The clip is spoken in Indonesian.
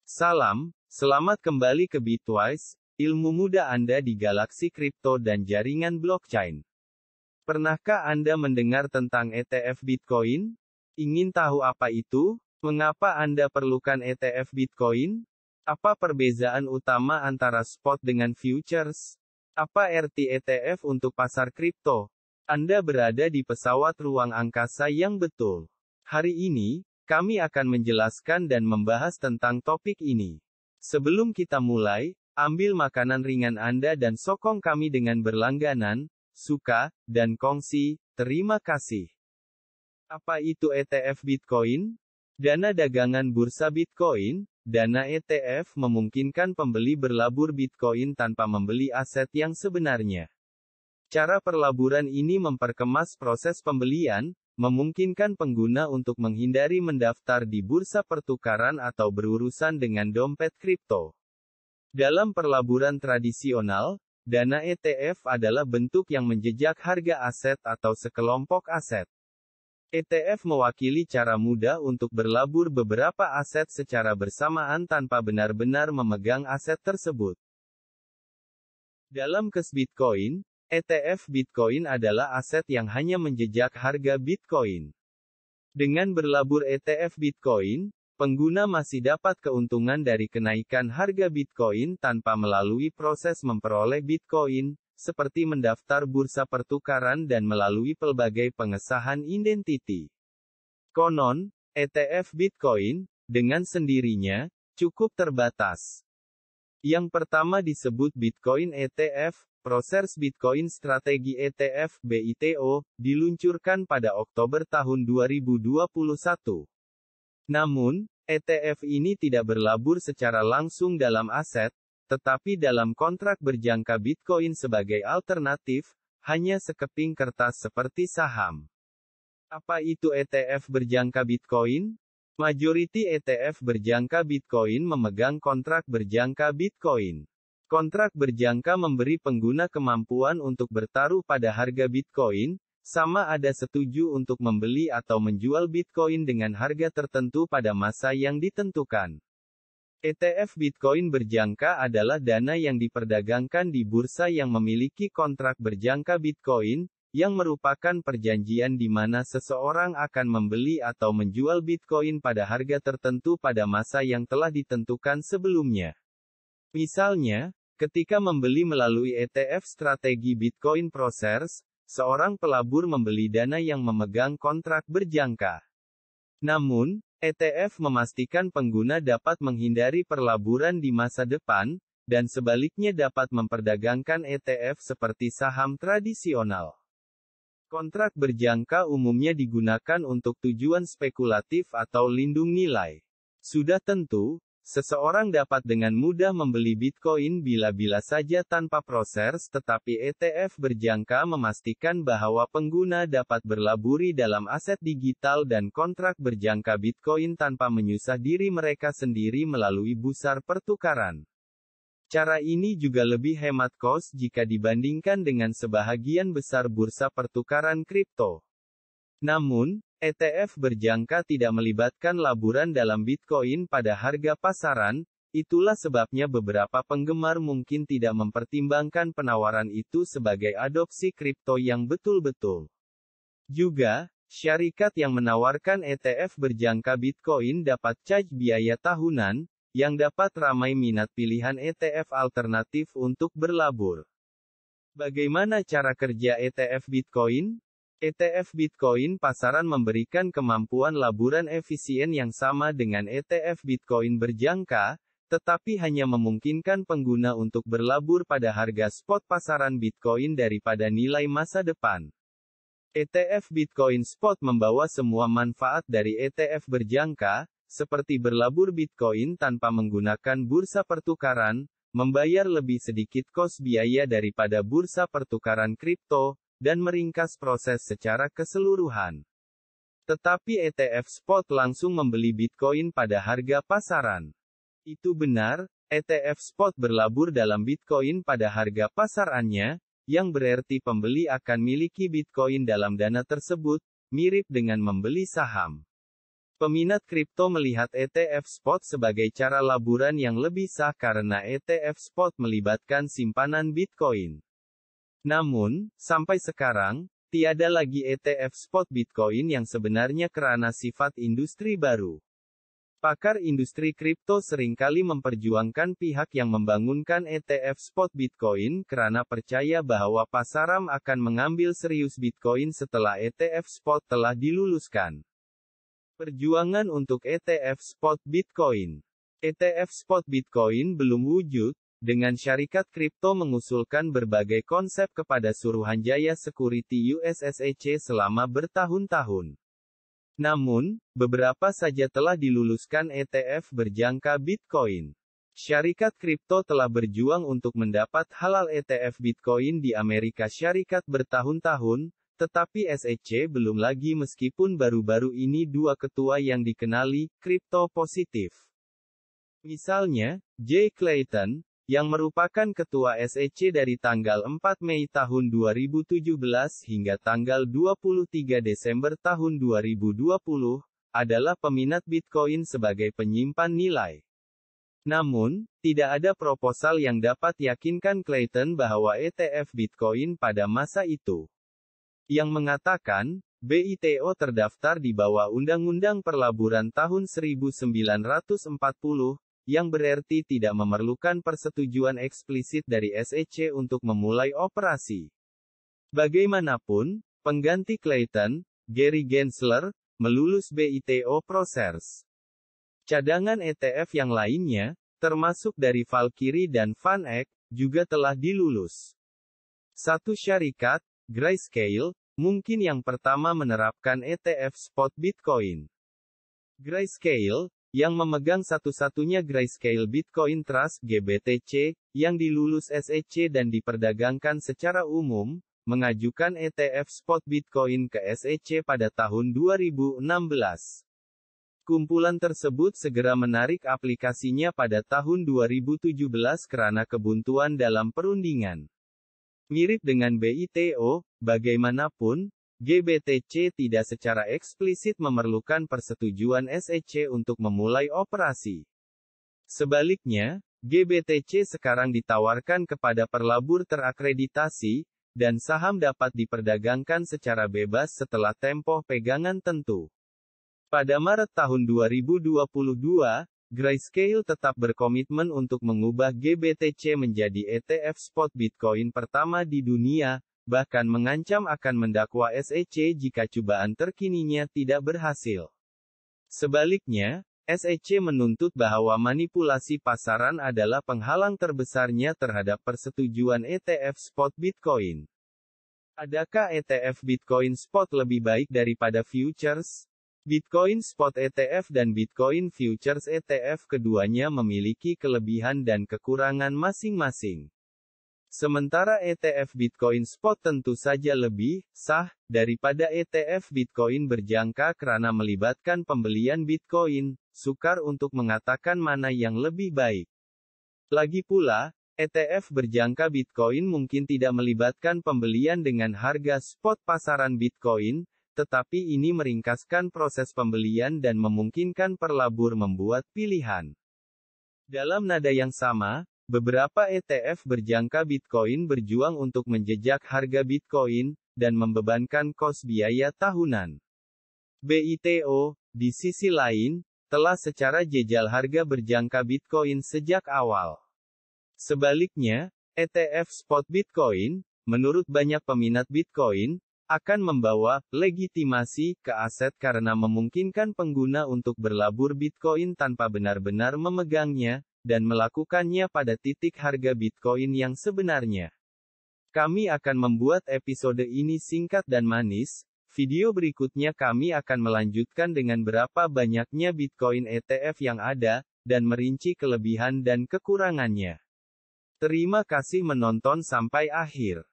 Salam, selamat kembali ke Bitwise, ilmu muda Anda di galaksi kripto dan jaringan blockchain. Pernahkah Anda mendengar tentang ETF Bitcoin? Ingin tahu apa itu? Mengapa Anda perlukan ETF Bitcoin? Apa perbedaan utama antara spot dengan futures? Apa arti ETF untuk pasar kripto? Anda berada di pesawat ruang angkasa yang betul. Hari ini, kami akan menjelaskan dan membahas tentang topik ini. Sebelum kita mulai, ambil makanan ringan Anda dan sokong kami dengan berlangganan, suka, dan kongsi. Terima kasih. Apa itu ETF Bitcoin? Dana dagangan bursa Bitcoin. Dana ETF memungkinkan pembeli berlabur Bitcoin tanpa membeli aset yang sebenarnya. Cara perlaburan ini memperkemas proses pembelian, memungkinkan pengguna untuk menghindari mendaftar di bursa pertukaran atau berurusan dengan dompet kripto. Dalam perlaburan tradisional, dana ETF adalah bentuk yang menjejak harga aset atau sekelompok aset. ETF mewakili cara mudah untuk berlabur beberapa aset secara bersamaan tanpa benar-benar memegang aset tersebut. Dalam kes Bitcoin, ETF Bitcoin adalah aset yang hanya menjejak harga Bitcoin. Dengan berlabur ETF Bitcoin, pengguna masih dapat keuntungan dari kenaikan harga Bitcoin tanpa melalui proses memperoleh Bitcoin, seperti mendaftar bursa pertukaran dan melalui pelbagai pengesahan identiti. Konon, ETF Bitcoin, dengan sendirinya, cukup terbatas. Yang pertama disebut Bitcoin ETF. Proses Bitcoin Strategi ETF (BITO) diluncurkan pada Oktober tahun 2021. Namun, ETF ini tidak berlabur secara langsung dalam aset, tetapi dalam kontrak berjangka Bitcoin sebagai alternatif, hanya sekeping kertas seperti saham. Apa itu ETF berjangka Bitcoin? Majoriti ETF berjangka Bitcoin memegang kontrak berjangka Bitcoin. Kontrak berjangka memberi pengguna kemampuan untuk bertaruh pada harga Bitcoin, sama ada setuju untuk membeli atau menjual Bitcoin dengan harga tertentu pada masa yang ditentukan. ETF Bitcoin berjangka adalah dana yang diperdagangkan di bursa yang memiliki kontrak berjangka Bitcoin, yang merupakan perjanjian di mana seseorang akan membeli atau menjual Bitcoin pada harga tertentu pada masa yang telah ditentukan sebelumnya. Misalnya, ketika membeli melalui ETF Strategi Bitcoin Process, seorang pelabur membeli dana yang memegang kontrak berjangka. Namun, ETF memastikan pengguna dapat menghindari perlaburan di masa depan, dan sebaliknya dapat memperdagangkan ETF seperti saham tradisional. Kontrak berjangka umumnya digunakan untuk tujuan spekulatif atau lindung nilai. Sudah tentu, seseorang dapat dengan mudah membeli Bitcoin bila-bila saja tanpa proses, tetapi ETF berjangka memastikan bahwa pengguna dapat berlaburi dalam aset digital dan kontrak berjangka Bitcoin tanpa menyusah diri mereka sendiri melalui bursa pertukaran. Cara ini juga lebih hemat kos jika dibandingkan dengan sebahagian besar bursa pertukaran kripto. Namun, ETF berjangka tidak melibatkan laburan dalam Bitcoin pada harga pasaran, itulah sebabnya beberapa penggemar mungkin tidak mempertimbangkan penawaran itu sebagai adopsi kripto yang betul-betul. Juga, syarikat yang menawarkan ETF berjangka Bitcoin dapat charge biaya tahunan, yang dapat ramai minat pilihan ETF alternatif untuk berlabur. Bagaimana cara kerja ETF Bitcoin? ETF Bitcoin pasaran memberikan kemampuan laburan efisien yang sama dengan ETF Bitcoin berjangka, tetapi hanya memungkinkan pengguna untuk berlabur pada harga spot pasaran Bitcoin daripada nilai masa depan. ETF Bitcoin Spot membawa semua manfaat dari ETF berjangka, seperti berlabur Bitcoin tanpa menggunakan bursa pertukaran, membayar lebih sedikit kos biaya daripada bursa pertukaran kripto, dan meringkas proses secara keseluruhan. Tetapi ETF Spot langsung membeli Bitcoin pada harga pasaran. Itu benar, ETF Spot berlabur dalam Bitcoin pada harga pasarannya, yang berarti pembeli akan miliki Bitcoin dalam dana tersebut, mirip dengan membeli saham. Peminat kripto melihat ETF spot sebagai cara laburan yang lebih sah karena ETF spot melibatkan simpanan Bitcoin. Namun, sampai sekarang, tiada lagi ETF spot Bitcoin yang sebenarnya karena sifat industri baru. Pakar industri kripto seringkali memperjuangkan pihak yang membangunkan ETF spot Bitcoin karena percaya bahwa pasaran akan mengambil serius Bitcoin setelah ETF spot telah diluluskan. Perjuangan untuk ETF spot Bitcoin. ETF spot Bitcoin belum wujud, dengan syarikat kripto mengusulkan berbagai konsep kepada Suruhanjaya Security USSEC selama bertahun-tahun. Namun, beberapa saja telah diluluskan ETF berjangka Bitcoin. Syarikat kripto telah berjuang untuk mendapat halal ETF Bitcoin di Amerika Syarikat bertahun-tahun, tetapi SEC belum lagi meskipun baru-baru ini dua ketua yang dikenali, kripto positif. Misalnya, Jay Clayton, yang merupakan ketua SEC dari tanggal 4 Mei tahun 2017 hingga tanggal 23 Desember tahun 2020, adalah peminat Bitcoin sebagai penyimpan nilai. Namun, tidak ada proposal yang dapat yakinkan Clayton bahwa ETF Bitcoin pada masa itu, yang mengatakan, BITO terdaftar di bawah Undang-Undang Perlaburan tahun 1940, yang berarti tidak memerlukan persetujuan eksplisit dari SEC untuk memulai operasi. Bagaimanapun, pengganti Clayton, Gary Gensler, melulus BITO proses. Cadangan ETF yang lainnya, termasuk dari Valkyrie dan VanEck, juga telah dilulus. Satu syarikat, Grayscale, mungkin yang pertama menerapkan ETF spot Bitcoin. Grayscale, yang memegang satu-satunya Grayscale Bitcoin Trust (GBTC), yang dilulus SEC dan diperdagangkan secara umum, mengajukan ETF spot Bitcoin ke SEC pada tahun 2016. Kumpulan tersebut segera menarik aplikasinya pada tahun 2017 karena kebuntuan dalam perundingan. Mirip dengan BITO, bagaimanapun, GBTC tidak secara eksplisit memerlukan persetujuan SEC untuk memulai operasi. Sebaliknya, GBTC sekarang ditawarkan kepada perlabur terakreditasi, dan saham dapat diperdagangkan secara bebas setelah tempoh pegangan tentu. Pada Maret tahun 2022, Grayscale tetap berkomitmen untuk mengubah GBTC menjadi ETF spot Bitcoin pertama di dunia, bahkan mengancam akan mendakwa SEC jika cobaan terkininya tidak berhasil. Sebaliknya, SEC menuntut bahwa manipulasi pasaran adalah penghalang terbesarnya terhadap persetujuan ETF spot Bitcoin. Adakah ETF Bitcoin spot lebih baik daripada futures? Bitcoin Spot ETF dan Bitcoin Futures ETF keduanya memiliki kelebihan dan kekurangan masing-masing. Sementara ETF Bitcoin Spot tentu saja lebih sah daripada ETF Bitcoin berjangka karena melibatkan pembelian Bitcoin, sukar untuk mengatakan mana yang lebih baik. Lagi pula, ETF berjangka Bitcoin mungkin tidak melibatkan pembelian dengan harga spot pasaran Bitcoin, tetapi ini meringkaskan proses pembelian dan memungkinkan perlabur membuat pilihan. Dalam nada yang sama, beberapa ETF berjangka Bitcoin berjuang untuk menjejak harga Bitcoin, dan membebankan kos biaya tahunan. BITO, di sisi lain, telah secara jejal harga berjangka Bitcoin sejak awal. Sebaliknya, ETF spot Bitcoin, menurut banyak peminat Bitcoin, akan membawa legitimasi ke aset karena memungkinkan pengguna untuk berlabur Bitcoin tanpa benar-benar memegangnya, dan melakukannya pada titik harga Bitcoin yang sebenarnya. Kami akan membuat episode ini singkat dan manis. Video berikutnya kami akan melanjutkan dengan berapa banyaknya Bitcoin ETF yang ada, dan merinci kelebihan dan kekurangannya. Terima kasih menonton sampai akhir.